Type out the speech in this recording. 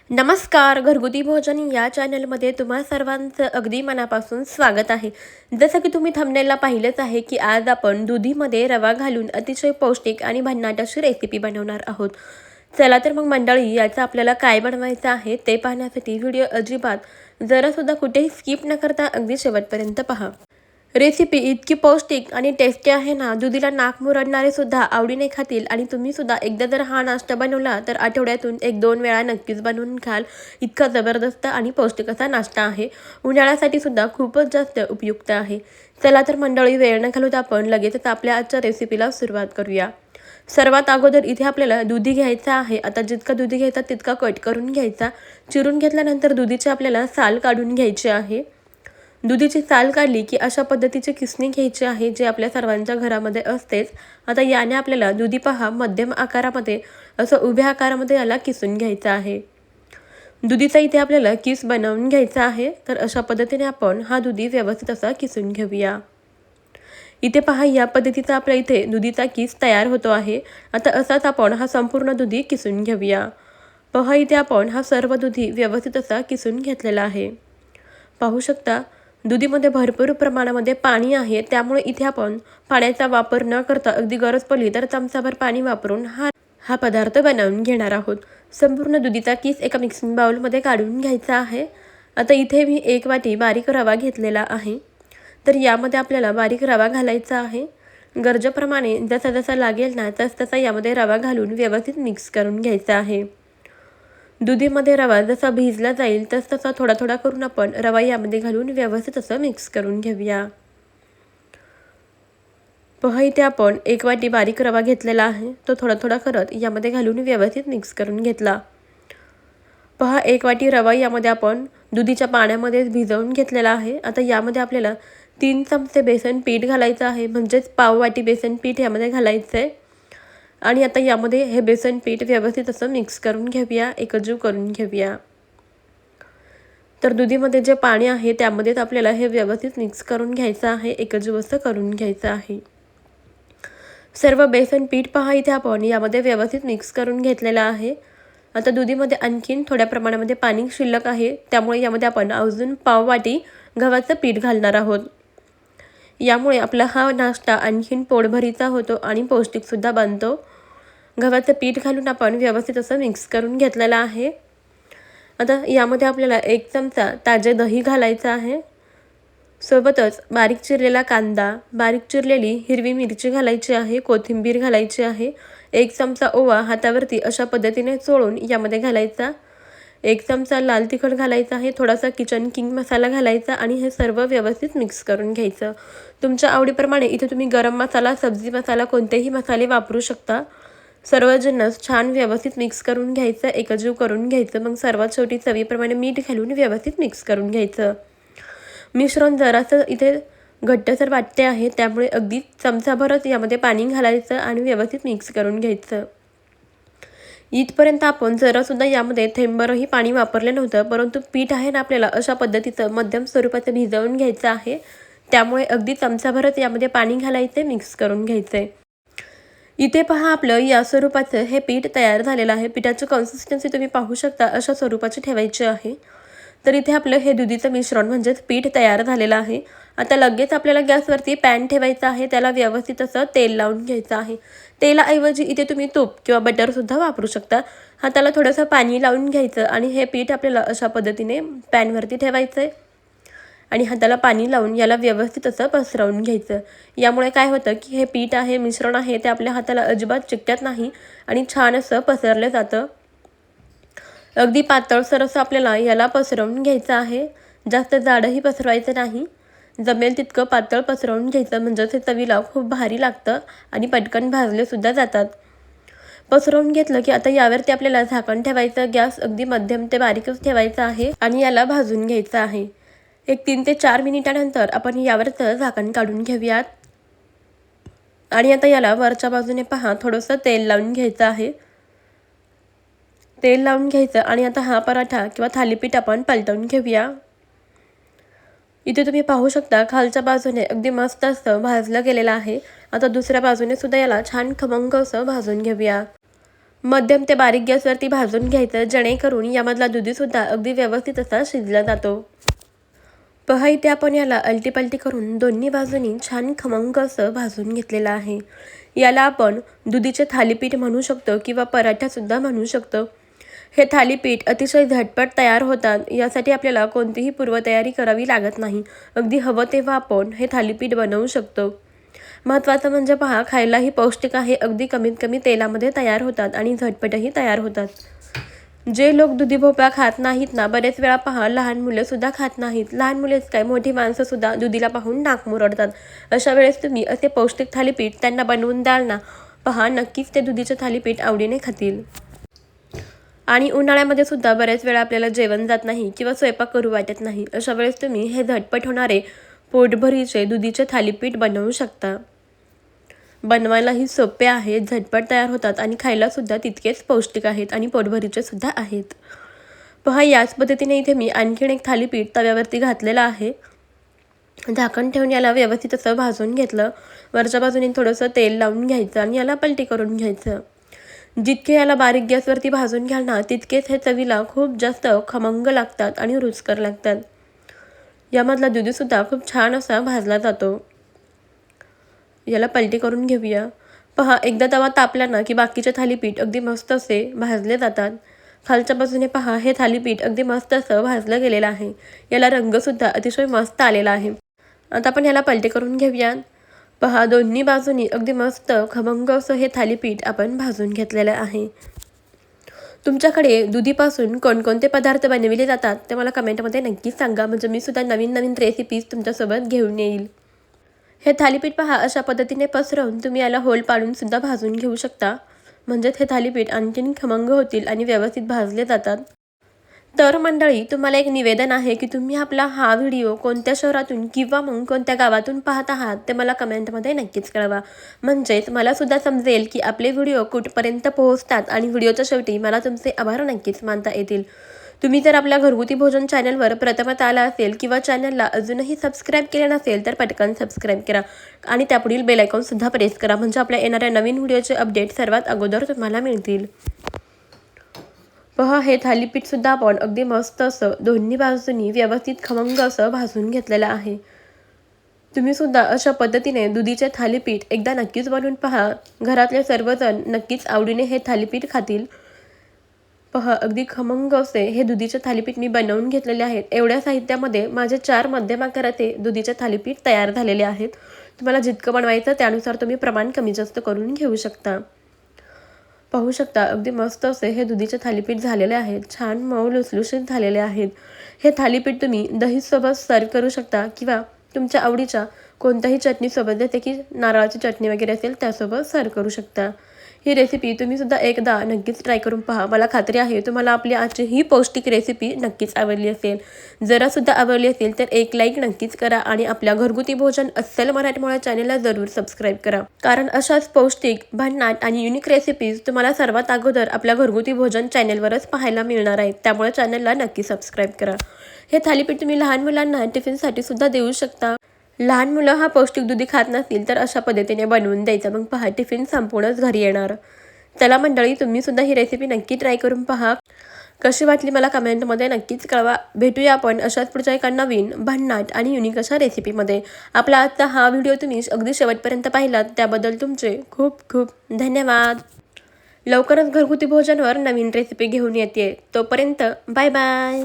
नमस्कार. घरगुती भोजन या चॅनलमध्ये तुम्हा सर्वांचं अगदी मनापासून स्वागत आहे. जसं की तुम्ही थंबनेलला पाहिलंच आहे की आज आपण दुधीमध्ये रवा घालून अतिशय पौष्टिक आणि भन्नाट अशी रेसिपी बनवणार आहोत. चला तर मग मंडळी, याचं आपल्याला काय बनवायचं आहे ते पाहण्यासाठी व्हिडिओ अजिबात जरासुद्धा कुठेही स्किप न करता अगदी शेवटपर्यंत पहा. रेसिपी इतकी पौष्टिक आणि टेस्टी आहे ना, दुधीला नाक मुरडणारे सुद्धा आवडीने खातील. आणि तुम्ही सुद्धा एकदा जर हा नाश्ता बनवला तर आठवड्यातून 1-2 वेळा नक्कीच बनवून खाल. इतका जबरदस्त आणि पौष्टिक असा नाश्ता आहे. उन्हाळ्यासाठी सुद्धा खूपच जास्त उपयुक्त आहे. चला तर मंडळी, वेळ न घालवता आपण लगेचच आपल्या आजच्या रेसिपीला सुरुवात करूया. सर्वात अगोदर इथे आपल्याला दुधी घ्यायचा आहे. आता जितका दुधी घ्यायचा तितका कट करून घ्यायचा. चिरून घेतल्यानंतर दुधीची आपल्याला साल काढून घ्यायची आहे. दुधीची साल काढली की अशा पद्धतीची किसणी घ्यायची आहे, जे आपल्या सर्वांच्या घरामध्ये असतेच. आता याने आपल्याला दुधी पहा मध्यम आकारामध्ये असं उभ्या आकारामध्ये याला किसून घ्यायचं आहे. दुधीचा इथे आपल्याला किस बनवून घ्यायचा आहे. तर अशा पद्धतीने आपण हा दुधी व्यवस्थित असा किसून घेऊया. इथे पहा, या पद्धतीचा आपल्या इथे दुधीचा किस तयार होतो आहे. आता असाच आपण हा संपूर्ण दुधी किसून घेऊया. पहा, इथे आपण हा सर्व दुधी व्यवस्थित असा किसून घेतलेला आहे. पाहू शकता, दुधीमध्ये भरपूर प्रमाणामध्ये पाणी आहे. त्यामुळे इथे आपण पाण्याचा वापर न करता अगदी गरज पडली तर चमचाभर पाणी वापरून हा पदार्थ बनवून घेणार आहोत. संपूर्ण दुधीचा किस एका मिक्सिंग बाउलमध्ये काढून घ्यायचा आहे. आता इथे मी 1 वाटी बारीक रवा घेतलेला आहे. तर यामध्ये आपल्याला बारीक रवा घालायचा आहे. गरजेप्रमाणे जसा जसा लागेल ना तसा यामध्ये रवा घालून व्यवस्थित मिक्स करून घ्यायचा आहे. दुधीमध्ये रवा जसा भिजला जाईल तसा थोडा थोडा करून आपण रवा यामध्ये घालून व्यवस्थित असं मिक्स करून घेऊया. पहा, इथे आपण 1 वाटी बारीक रवा घेतलेला आहे. तो थोडा थोडा करत यामध्ये घालून व्यवस्थित मिक्स करून घेतला. पहा, 1 वाटी रवा यामध्ये आपण दुधीच्या पाण्यामध्ये भिजवून घेतलेला आहे. आता यामध्ये आपल्याला 3 चमचे बेसन पीठ घालायचं आहे, म्हणजेच पाव वाटी बेसन पीठ यामध्ये घालायचं आहे. आणि आता यामध्ये हे बेसन पीठ व्यवस्थित असं मिक्स करून घेऊया, एकजीव करून घेऊया. तर दुधीमध्ये जे पाणी आहे त्यामध्येच आपल्याला हे व्यवस्थित मिक्स करून घ्यायचं आहे, एकजीव असं करून घ्यायचं आहे. सर्व बेसन पीठ पहा, इथे आपण यामध्ये व्यवस्थित मिक्स करून घेतलेलं आहे. आता दुधीमध्ये आणखीन थोड्या प्रमाणामध्ये पाणी शिल्लक आहे, त्यामुळे यामध्ये आपण अजून पाव वाटी गव्हाचं पीठ घालणार आहोत. यामुळे आपला हा नाश्ता आणखीन पोटभरीचा होतो आणि पौष्टिकसुद्धा बनतो. गव्हाचं पीठ घालून आपण व्यवस्थित असं मिक्स करून घेतलेलं आहे. आता यामध्ये आपल्याला 1 चमचा ताजे दही घालायचं आहे. सोबतच बारीक चिरलेला कांदा, बारीक चिरलेली हिरवी मिरची घालायची आहे, कोथिंबीर घालायची आहे. 1 चमचा ओवा हातावरती अशा पद्धतीने चोळून यामध्ये घालायचा. 1 चमचा लाल तिखट घालायचा आहे, थोडासा किचन किंग मसाला घालायचा आणि हे सर्व व्यवस्थित मिक्स करून घ्यायचं. तुमच्या आवडीप्रमाणे इथे तुम्ही गरम मसाला, सब्जी मसाला कोणतेही मसाले वापरू शकता. सर्व जिन्नस छान व्यवस्थित मिक्स करून घ्यायचं, एकजीव करून घ्यायचं. मग सर्वात शेवटी चवीप्रमाणे मीठ घालून व्यवस्थित मिक्स करून घ्यायचं. मिश्रण जरासं इथे घट्टसर वाटते आहे, त्यामुळे अगदी चमचाभरच यामध्ये पाणी घालायचं आणि व्यवस्थित मिक्स करून घ्यायचं. इथपर्यंत आपण जरासुद्धा यामध्ये थेंबभरही पाणी वापरले नव्हतं, परंतु पीठ आहे ना आपल्याला अशा पद्धतीचं मध्यम स्वरूपाचं भिजवून घ्यायचं आहे. त्यामुळे अगदी चमचाभरच यामध्ये पाणी घालायचं, मिक्स करून घ्यायचं. इथे पहा, आपलं या स्वरूपाचं हे पीठ तयार झालेलं आहे. पिठाची कन्सिस्टन्सी तुम्ही पाहू शकता, अशा स्वरूपाची ठेवायची आहे. तर इथे आपलं हे दुधीचं मिश्रण म्हणजेच पीठ तयार झालेलं आहे. आता लगेच आपल्याला गॅसवरती पॅन ठेवायचा आहे, त्याला व्यवस्थित असं तेल लावून घ्यायचं आहे. तेलाऐवजी इथे तुम्ही तूप किंवा बटरसुद्धा वापरू शकता. हाताला थोडंसं पाणी लावून घ्यायचं आणि हे पीठ आपल्याला अशा पद्धतीने पॅनवरती ठेवायचं आहे आणि हाताला पाणी लावून याला व्यवस्थित असं पसरवून घ्यायचं. यामुळे काय होतं की हे पीठ आहे, मिश्रण आहे, ते आपल्या हाताला अजिबात चिकटत नाही आणि छान असं पसरलं जातं. अगदी पातळसर असं आपल्याला याला पसरवून घ्यायचं आहे. जास्त जाडही पसरवायचं नाही, जमेल तितकं पातळ पसरवून घ्यायचं, म्हणजेच हे चवीला खूप भारी लागतं आणि पटकन भाजलेसुद्धा जातात. पसरवून घेतलं की आता यावरती आपल्याला झाकण ठेवायचं. गॅस अगदी मध्यम ते बारीकच ठेवायचा आहे आणि याला भाजून घ्यायचं आहे. 3 ते 4 मिनिटानंतर आपण यावरचं झाकण काढून घेऊयात. आणि आता याला वरच्या बाजूने पहा थोडंसं तेल लावून घ्यायचं आहे. तेल लावून घ्यायचं आणि आता हा पराठा किंवा थालीपीठ आपण पलटवून घेऊया. इथे तुम्ही पाहू शकता, खालच्या बाजूने अगदी मस्त असं भाजलं गेलेलं आहे. आता दुसऱ्या बाजूने सुद्धा याला छान खमंग असं भाजून घेऊया. मध्यम ते बारीक गॅसवरती भाजून घ्यायचं, जेणेकरून यामधला दुधीसुद्धा अगदी व्यवस्थित असा शिजला जातो. पहा इथे आपण याला अलटीपलटी करून दोन्ही बाजूनी छान खमंग असं भाजून घेतलेलं आहे. याला आपण दुधीचे थालीपीठ म्हणू शकतो किंवा पराठासुद्धा म्हणू शकतो. हे थालीपीठ अतिशय झटपट तयार होतात. यासाठी आपल्याला कोणतीही पूर्वतयारी करावी लागत नाही. अगदी हवं तेव्हा आपण हे थालीपीठ बनवू शकतो. महत्त्वाचं म्हणजे पहा, खायलाही पौष्टिक आहे, अगदी कमीत कमी तेलामध्ये तयार होतात आणि झटपटही तयार होतात. जे लोक दुधी भोपळा खात नाहीत ना, बरेच वेळा पहा लहान मुलंसुद्धा खात नाहीत. लहान मुलेच काय, मोठी माणसंसुद्धा दुधीला पाहून नाक मुरडतात. अशा वेळेस तुम्ही असे पौष्टिक थालीपीठ त्यांना बनवून द्याल ना, पहा नक्कीच ते दुधीचे थालीपीठ आवडीने खातील. आणि उन्हाळ्यामध्ये सुद्धा बऱ्याच वेळा आपल्याला जेवण जात नाही किंवा स्वयंपाक करू वाटत नाही. अशा वेळेस तुम्ही हे झटपट होणारे पोटभरीचे दुधीचे थालीपीठ बनवू शकता. बनवायलाही सोपे आहेत, झटपट तयार होतात आणि खायलासुद्धा तितकेच पौष्टिक आहेत आणि पोटभरीचे सुद्धा आहेत. पहा याच पद्धतीने इथे मी आणखीन एक थालीपीठ तव्यावरती घातलेलं आहे. झाकण ठेवून याला व्यवस्थित असं भाजून घेतलं. वरच्या बाजूने थोडंसं तेल लावून घ्यायचं आणि याला पलटी करून घ्यायचं. जितके याला बारीक गॅसवरती भाजून घ्याल ना, तितकेच हे चवीला खूप जास्त खमंग लागतात आणि रुचकर लागतात. यामधला दुधीसुद्धा खूप छान असा भाजला जातो. याला पलटी करून घेऊया. पहा एकदा तवा तापला ना की बाकीचे थालीपीठ अगदी मस्त असे भाजले जातात. खालच्या बाजूने पहा हे थालीपीठ अगदी मस्त असं भाजलं गेलेलं आहे. याला रंगसुद्धा अतिशय मस्त आलेला आहे. आता आपण याला पलटी करून घेऊया. पहा दोन्ही बाजूनी अगदी मस्त खमंग असं हे थालीपीठ आपण भाजून घेतलेलं आहे. तुमच्याकडे दुधीपासून कोणकोणते पदार्थ बनविले जातात ते मला कमेंटमध्ये नक्कीच सांगा, म्हणजे मी सुद्धा नवीन नवीन रेसिपीज तुमच्यासोबत घेऊन येईल. हे थालीपीठ पहा अशा पद्धतीने पसरवून तुम्ही याला होल पाडून सुद्धा भाजून घेऊ शकता, म्हणजेच हे थालीपीठ आणखीन खमंग होतील आणि व्यवस्थित भाजले जातात. तर मंडळी, तुम्हाला एक निवेदन आहे की तुम्ही आपला हा व्हिडिओ कोणत्या शहरातून किंवा मग कोणत्या गावातून पाहत आहात ते मला कमेंटमध्ये नक्कीच कळवा. म्हणजेच मला सुद्धा समजेल की आपले व्हिडिओ कुठपर्यंत पोहोचतात आणि व्हिडिओच्या शेवटी मला तुमचे आभार नक्कीच मानता येतील. तुम्ही जर आपल्या घरगुती भोजन चॅनलवर प्रथमच आला असेल किंवा चॅनलला अजूनही सबस्क्राईब केले नसेल तर पटकन सबस्क्राईब करा आणि त्यापुढील बेल आयकॉनसुद्धा प्रेस करा, म्हणजे आपल्या येणाऱ्या नवीन व्हिडिओचे अपडेट सर्वात अगोदर तुम्हाला मिळतील. पहा हे थालीपीठसुद्धा आपण अगदी मस्त असं दोन्ही बाजूंनी व्यवस्थित खमंग असं भाजून घेतलेलं आहे. तुम्ही सुद्धा अशा पद्धतीने दुधीचे थालीपीठ एकदा नक्कीच बनवून पहा. घरातले सर्वजण नक्कीच आवडीने हे थालीपीठ खातील. पहा अगदी खमंग असे हे दुधीचे थालीपीठ मी बनवून घेतलेले आहेत. एवढ्या साहित्यामध्ये माझे 4 मध्यम आकाराचे दुधीचे थालीपीठ तयार झालेले आहेत. तुम्हाला जितकं बनवायचं त्यानुसार तुम्ही प्रमाण कमी जास्त करून घेऊ शकता. पाहू शकता अगदी मस्त असे हे दुधीचे थालीपीठ झालेले आहेत. छान मऊ लुसलुशीत झालेले आहेत. हे थालीपीठ तुम्ही दहीसोबत सर्व करू शकता किंवा तुमच्या आवडीच्या कोणत्याही चटणीसोबत, जसे की नारळाची चटणी वगैरे असेल त्यासोबत सर्व करू शकता. ही रेसिपी तुम्ही सुद्धा एकदा नक्कीच ट्राय करून पहा. मला खात्री आहे तुम्हाला आपली आजची ही पौष्टिक रेसिपी नक्कीच आवडली असेल. जरासुद्धा आवडली असेल तर एक लाईक नक्कीच करा आणि आपल्या घरगुती भोजन अस्सल मराठमोळा चॅनलला जरूर सबस्क्राईब करा. कारण अशाच पौष्टिक, भन्नाट आणि युनिक रेसिपीज तुम्हाला सर्वात अगोदर आपल्या घरगुती भोजन चॅनलवरच पाहायला मिळणार आहेत. त्यामुळे चॅनलला नक्की सबस्क्राईब करा. हे थालीपीठ तुम्ही लहान मुलांना टिफिनसाठी सुद्धा देऊ शकता. लहान मुलं हा पौष्टिक दुधी खात नसतील तर अशा पद्धतीने बनवून द्यायचं, मग पहा टिफिन संपूर्णच घरी येणार. चला मंडळी, तुम्ही सुद्धा ही रेसिपी नक्की ट्राय करून पहा. कशी वाटली मला कमेंटमध्ये नक्कीच कळवा. भेटूया आपण अशाच पुढच्या एका नवीन, भन्नाट आणि युनिक अशा रेसिपीमध्ये. आपला आजचा हा व्हिडिओ तुम्ही अगदी शेवटपर्यंत पाहिलात त्याबद्दल तुमचे खूप खूप धन्यवाद. लवकरच घरगुती भोजनावर नवीन रेसिपी घेऊन येते. तोपर्यंत बाय बाय.